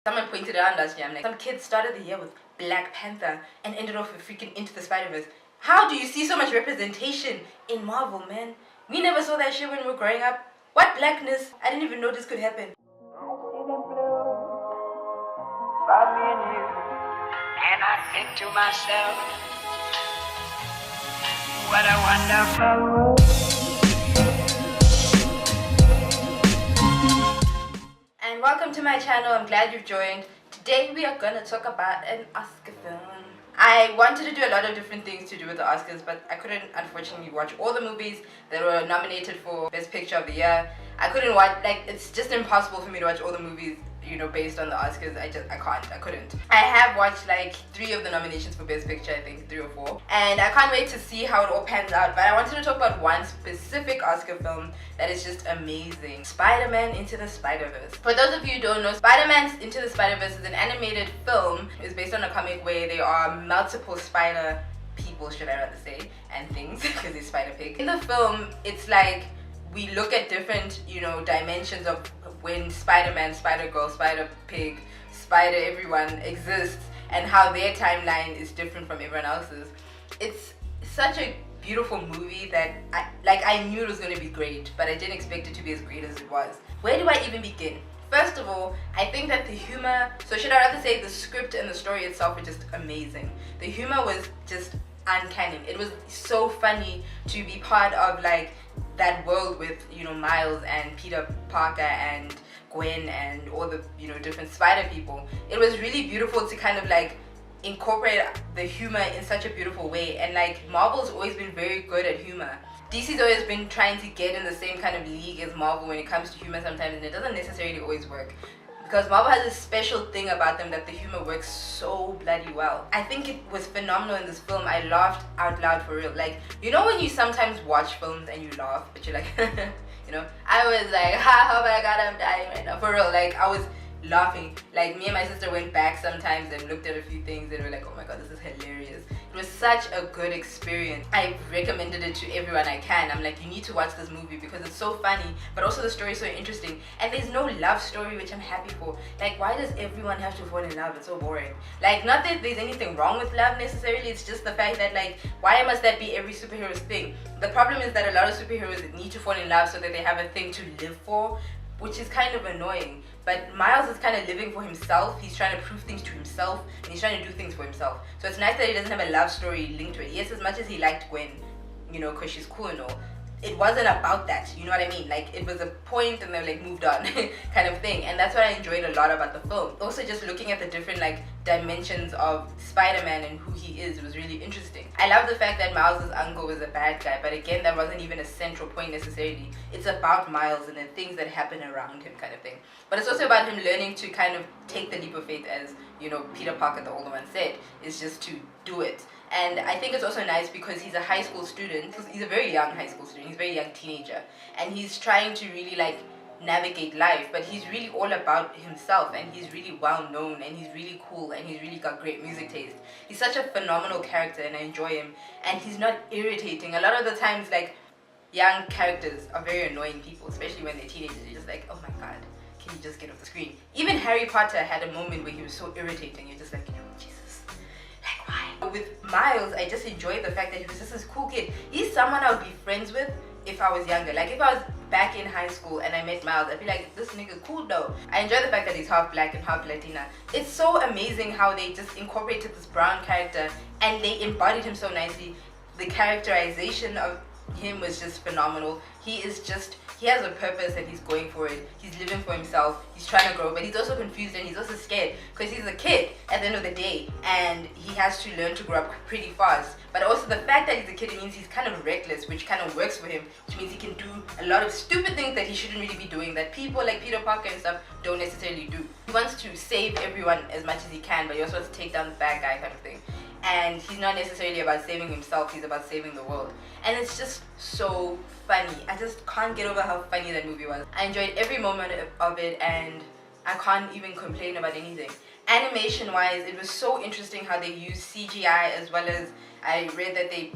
Someone pointed it out last year. I'm like, some kid started the year with Black Panther and ended off with freaking Into the SpiderVerse. How do you see so much representation in Marvel, man? We never saw that shit when we were growing up. What blackness? I didn't even know this could happen. And I think to myself, what a wonderful world. And welcome to my channel. I'm glad you've joined. Today we are gonna talk about an Oscar film. I wanted to do a lot of different things to do with the Oscars, but I couldn't unfortunately watch all the movies that were nominated for Best Picture of the Year. I couldn't watch, like, it's just impossible for me to watch all the movies, you know, based on the Oscars. I couldn't. I have watched like 3 of the nominations for Best Picture, I think 3 or 4, and I can't wait to see how it all pans out. But I wanted to talk about one specific Oscar film that is just amazing: Spiderman Into the SpiderVerse. For those of you who don't know, Spiderman Into the SpiderVerse is an animated film. It's based on a comic where there are multiple spider people, should I rather say, and things, because it's Spider Pig. In the film, it's like we look at different, you know, dimensions of when Spider-Man, Spider-Girl, Spider-Pig, Spider-Everyone exists, and how their timeline is different from everyone else's. It's such a beautiful movie that I knew it was going to be great, but I didn't expect it to be as great as it was. Where do I even begin? First of all, I think that the humor, so should I rather say the script and the story itself were just amazing. The humor was just uncanny. It was so funny to be part of like that world with, you know, Miles and Peter Parker and Gwen and all the, you know, different spider people. It was really beautiful to kind of like incorporate the humor in such a beautiful way. And like, Marvel's always been very good at humor. DC's always been trying to get in the same kind of league as Marvel when it comes to humor sometimes, and it doesn't necessarily always work, because Marvel has a special thing about them that the humor works so bloody well. I think it was phenomenal in this film. I laughed out loud for real. Like, you know when you sometimes watch films and you laugh, but you're like, you know, I was like, oh my god, I'm dying right now. For real, like, I was laughing. Like, me and my sister went back sometimes and looked at a few things and we're like, oh my god, this is hilarious. It was such a good experience. I recommended it to everyone I can. I'm like, you need to watch this movie because it's so funny, but also the story is so interesting. And there's no love story, which I'm happy for. Like, why does everyone have to fall in love? It's so boring. Like, not that there's anything wrong with love necessarily, it's just the fact that, like, why must that be every superhero's thing? The problem is that a lot of superheroes need to fall in love so that they have a thing to live for, which is kind of annoying. But Miles is kind of living for himself. He's trying to prove things to himself, and he's trying to do things for himself. So it's nice that he doesn't have a love story linked to it. Yes, as much as he liked Gwen, you know, because she's cool and all, it wasn't about that, you know what I mean? Like, it was a point and they like moved on kind of thing. And that's what I enjoyed a lot about the film. Also, just looking at the different like dimensions of Spider-Man and who he is was really interesting. I love the fact that Miles' uncle was a bad guy, but again, that wasn't even a central point necessarily. It's about Miles and the things that happen around him kind of thing. But it's also about him learning to kind of take the leap of faith, as, you know, Peter Parker, the older one, said, is just to do it. And I think it's also nice because he's a high school student. He's a very young high school student. He's a very young teenager. And he's trying to really like navigate life. But he's really all about himself. And he's really well known. And he's really cool. And he's really got great music taste. He's such a phenomenal character and I enjoy him. And he's not irritating. A lot of the times, like, young characters are very annoying people. Especially when they're teenagers. You're just like, oh my god, can you just get off the screen? Even Harry Potter had a moment where he was so irritating. You're just like, you know, Jesus. With Miles, I just enjoyed the fact that he was just this cool kid. He's someone I would be friends with if I was younger. Like, if I was back in high school and I met Miles, I'd be like, this nigga cool though. I enjoy the fact that he's half black and half Latina. It's so amazing how they just incorporated this brown character and they embodied him so nicely. The characterization of him was just phenomenal. He has a purpose and he's going for it. He's living for himself. He's trying to grow, but he's also confused and he's also scared because he's a kid at the end of the day and he has to learn to grow up pretty fast. But also the fact that he's a kid, it means he's kind of reckless, which kind of works for him, which means he can do a lot of stupid things that he shouldn't really be doing, that people like Peter Parker and stuff don't necessarily do. He wants to save everyone as much as he can, but he also wants to take down the bad guy kind of thing. And he's not necessarily about saving himself, he's about saving the world. And it's just so funny. I just can't get over how funny that movie was. I enjoyed every moment of it and I can't even complain about anything. Animation wise, it was so interesting how they used CGI, as well as I read that they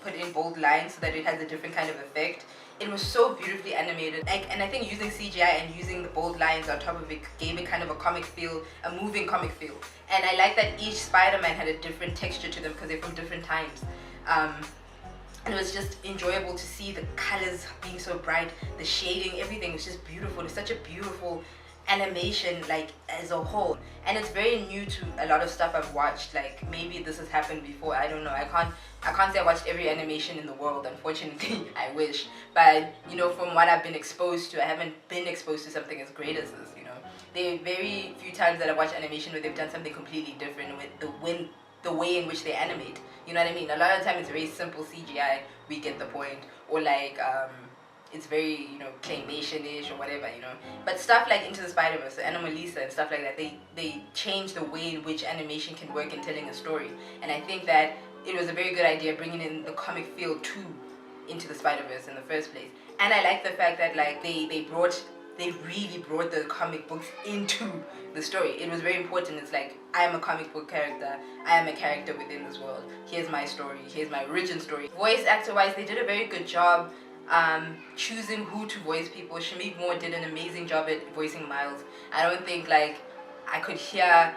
put in bold lines so that it has a different kind of effect. It was so beautifully animated, and I think using CGI and using the bold lines on top of it gave it kind of a comic feel, a moving comic feel. And I like that each Spider-Man had a different texture to them because they're from different times. And it was just enjoyable to see the colors being so bright, the shading, everything was just beautiful. It's such a beautiful animation, like, as a whole. And it's very new to a lot of stuff I've watched. Like, maybe this has happened before, I don't know. I can't say I watched every animation in the world, unfortunately. I wish. But, you know, from what I've been exposed to, I haven't been exposed to something as great as this, you know. There are very few times that I've watched animation where they've done something completely different with the way in which they animate. You know what I mean? A lot of the time it's very simple CGI, we get the point. Or like, it's very, you know, claymation-ish or whatever, you know. But stuff like Into the SpiderVerse, Anomalisa and stuff like that, they change the way in which animation can work in telling a story. And I think that it was a very good idea bringing in the comic feel to Into the SpiderVerse in the first place. And I like the fact that, like, they really brought the comic books into the story. It was very important. It's like, I am a comic book character. I am a character within this world. Here's my story. Here's my origin story. Voice actor-wise, they did a very good job choosing who to voice people. Shamik Moore did an amazing job at voicing Miles. I don't think, like, I could hear,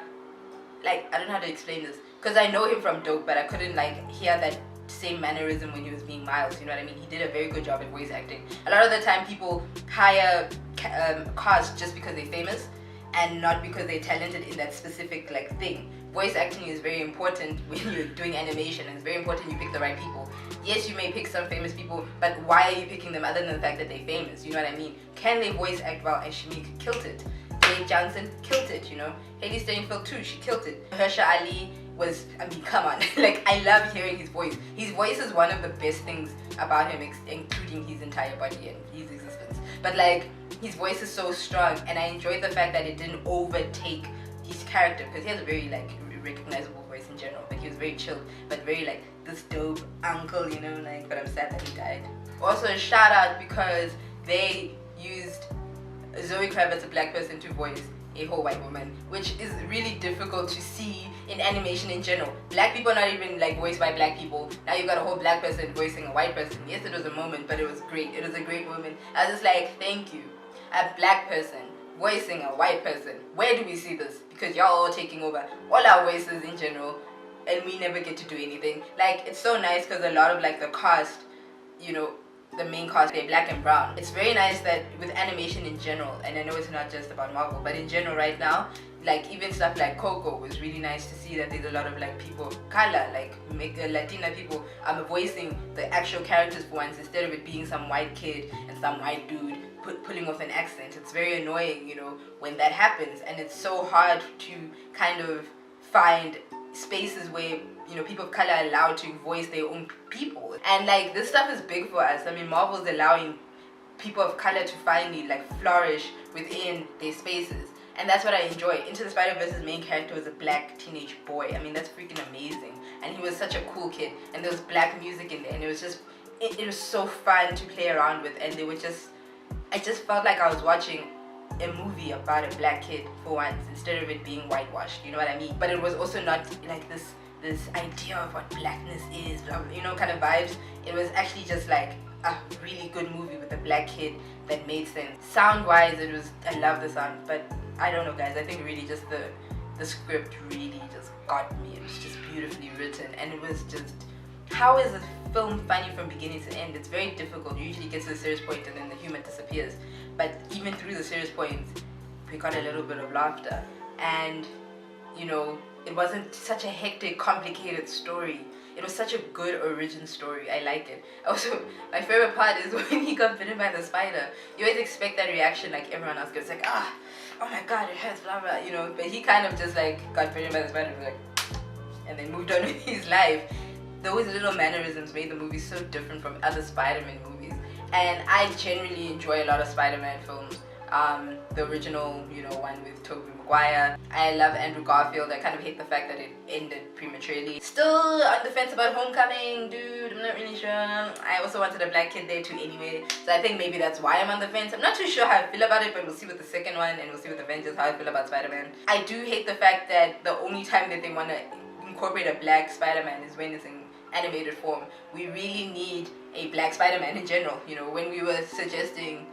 like, I don't know how to explain this, because I know him from Dope, but I couldn't, like, hear that same mannerism when he was being Miles, you know what I mean? He did a very good job at voice acting. A lot of the time people hire cast just because they're famous and not because they're talented in that specific, like, thing. Voice acting is very important when you're doing animation, and it's very important you pick the right people. Yes, you may pick some famous people, but why are you picking them other than the fact that they're famous? You know what I mean? Can they voice act well? And Shamik killed it. Dave Johnson killed it, you know? Haley Steinfeld too, she killed it. Mahershala Ali was, I mean, come on. Like, I love hearing his voice. His voice is one of the best things about him, including his entire body and his existence. But, like, his voice is so strong, and I enjoyed the fact that it didn't overtake his character, because he has a very, like, recognizable voice in general. Like, he was very chilled, but very, like, this dope uncle, you know, like, but I'm sad that he died. Also, a shout out because they used Zoe Kravitz, a black person, to voice a whole white woman, which is really difficult to see in animation in general. Black people are not even, like, voiced by black people. Now you've got a whole black person voicing a white person. Yes, it was a moment, but it was great. It was a great moment. I was just like, thank you. A black person voicing a white person. Where do we see this? Because y'all all taking over all our voices in general, and we never get to do anything. Like, it's so nice because a lot of, like, the cast, you know, the main cast, they're black and brown. It's very nice that with animation in general, and I know it's not just about Marvel, but in general right now, like, even stuff like Coco was really nice to see that there's a lot of, like, people of color, like, Latina people voicing the actual characters for once, instead of it being some white kid and some white dude pulling off an accent. It's very annoying, you know, when that happens, and it's so hard to kind of find spaces where, you know, people of color are allowed to voice their own people. And, like, this stuff is big for us. I mean, Marvel's allowing people of color to finally, like, flourish within their spaces, and that's what I enjoy. Into the SpiderVerse's main character was a black teenage boy. I mean, that's freaking amazing, and he was such a cool kid, and there was black music in there, and it was just, it was so fun to play around with, and they were just, I just felt like I was watching a movie about a black kid for once, instead of it being whitewashed, you know what I mean? But it was also not like this idea of what blackness is, you know, kind of vibes. It was actually just like a really good movie with a black kid that made sense. Sound wise, it was, I love the sound, but I don't know, guys, I think really just the script really just got me. It was just beautifully written, and it was just, how is a film funny from beginning to end? It's very difficult. You usually get to the serious point and then the humor disappears. But even through the serious points, we got a little bit of laughter. And, you know, it wasn't such a hectic, complicated story. It was such a good origin story. I like it. Also, my favorite part is when he got bitten by the spider. You always expect that reaction like everyone else gets, like, oh my god, it hurts, blah blah, you know. But he kind of just, like, got bitten by the spider, like, and then moved on with his life. Those little mannerisms made the movie so different from other Spider-Man movies. And I generally enjoy a lot of Spider-Man films. The original, you know, one with Tobey Maguire. I love Andrew Garfield. I kind of hate the fact that it ended prematurely. Still on the fence about Homecoming, dude. I'm not really sure. I also wanted a black kid there too anyway. So I think maybe that's why I'm on the fence. I'm not too sure how I feel about it, but we'll see with the second one, and we'll see with Avengers how I feel about Spider-Man. I do hate the fact that the only time that they want to incorporate a black Spider-Man is when it's in animated form. We really need a black Spider-Man in general. You know, when we were suggesting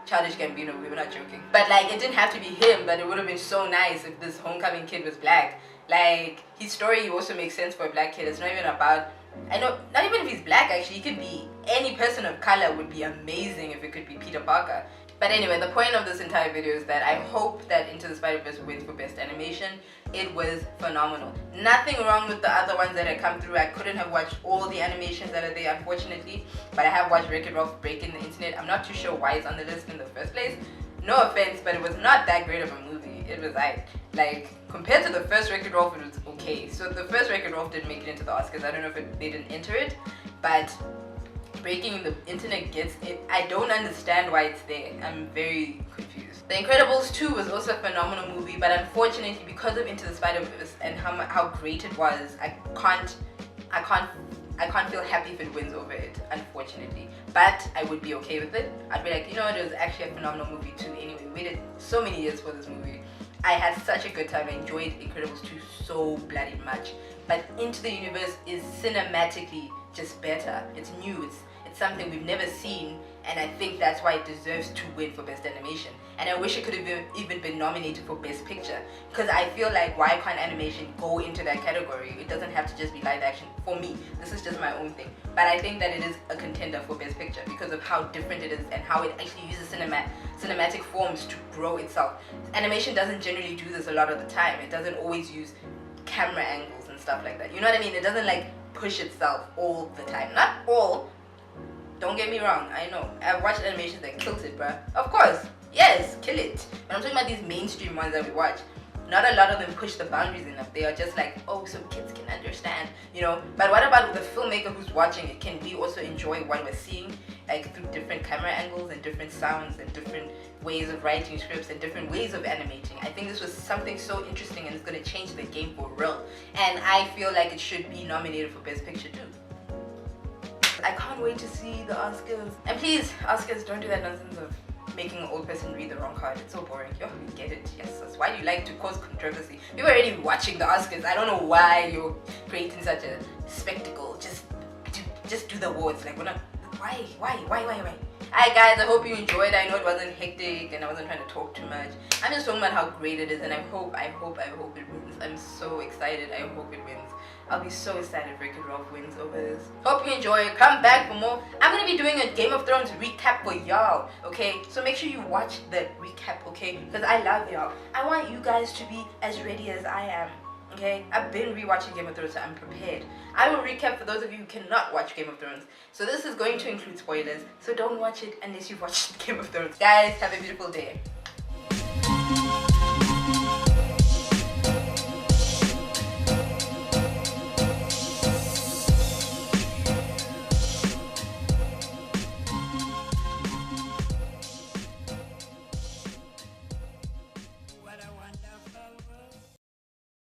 Childish Gambino, we were not joking. But like, it didn't have to be him, but it would have been so nice if this homecoming kid was black. Like, his story also makes sense for a black kid. It's not even about, I know, not even if he's black actually, he could be any person of color. Would be amazing if it could be Peter Parker. But anyway, the point of this entire video is that I hope that Into the SpiderVerse wins for Best Animation. It was phenomenal. Nothing wrong with the other ones that had come through. I couldn't have watched all the animations that are there, unfortunately. But I have watched Wreck-It Ralph Breaking the Internet. I'm not too sure why it's on the list in the first place. No offense, but it was not that great of a movie. It was like compared to the first Wreck-It Ralph, it was okay. So the first Wreck-It Ralph didn't make it into the Oscars. I don't know if they didn't enter it, but Breaking the Internet gets it. I don't understand why it's there. I'm very confused. The Incredibles 2 was also a phenomenal movie, but unfortunately, because of Into the SpiderVerse and how great it was, I can't feel happy if it wins over it, unfortunately. But I would be okay with it. I'd be like, you know what, it was actually a phenomenal movie too. Anyway, we waited so many years for this movie. I had such a good time. I enjoyed Incredibles 2 so bloody much. But Into the Universe is cinematically just better. It's new. It's something we've never seen, and I think that's why it deserves to win for Best Animation. And I wish it could have even been nominated for Best Picture, because I feel like why can't animation go into that category? It doesn't have to just be live action. For me, this is just my own thing, but I think that it is a contender for Best Picture because of how different it is and how it actually uses cinematic forms to grow itself. Animation doesn't generally do this a lot of the time. It doesn't always use camera angles and stuff like that. You know what I mean? It doesn't like push itself all the time. Not all. Don't get me wrong, I know. I've watched animations that killed it, bruh. Of course, yes, kill it. But I'm talking about these mainstream ones that we watch. Not a lot of them push the boundaries enough. They are just like, oh, so kids can understand, you know. But what about the filmmaker who's watching it? Can we also enjoy what we're seeing, like through different camera angles and different sounds and different ways of writing scripts and different ways of animating? I think this was something so interesting, and it's going to change the game for real. And I feel like it should be nominated for Best Picture too. I can't wait to see the Oscars. And please, Oscars, don't do that nonsense of making an old person read the wrong card. It's so boring. Yo, you get it. Yes, that's why you like to cause controversy. We were already watching the Oscars. I don't know why you're creating such a spectacle. Just do the awards. Like, we're not. Why? Alright guys, I hope you enjoyed. I know it wasn't hectic and I wasn't trying to talk too much. I'm just talking about how great it is, and I hope it wins. I'm so excited. I hope it wins. I'll be so excited if Wreck-It Ralph wins over this. Hope you enjoy it. Come back for more. I'm gonna be doing a Game of Thrones recap for y'all, okay? So make sure you watch the recap, okay? Because I love y'all. I want you guys to be as ready as I am. Okay, I've been rewatching Game of Thrones, so I'm prepared. I will recap for those of you who cannot watch Game of Thrones. So this is going to include spoilers, so don't watch it unless you've watched Game of Thrones. Guys, have a beautiful day.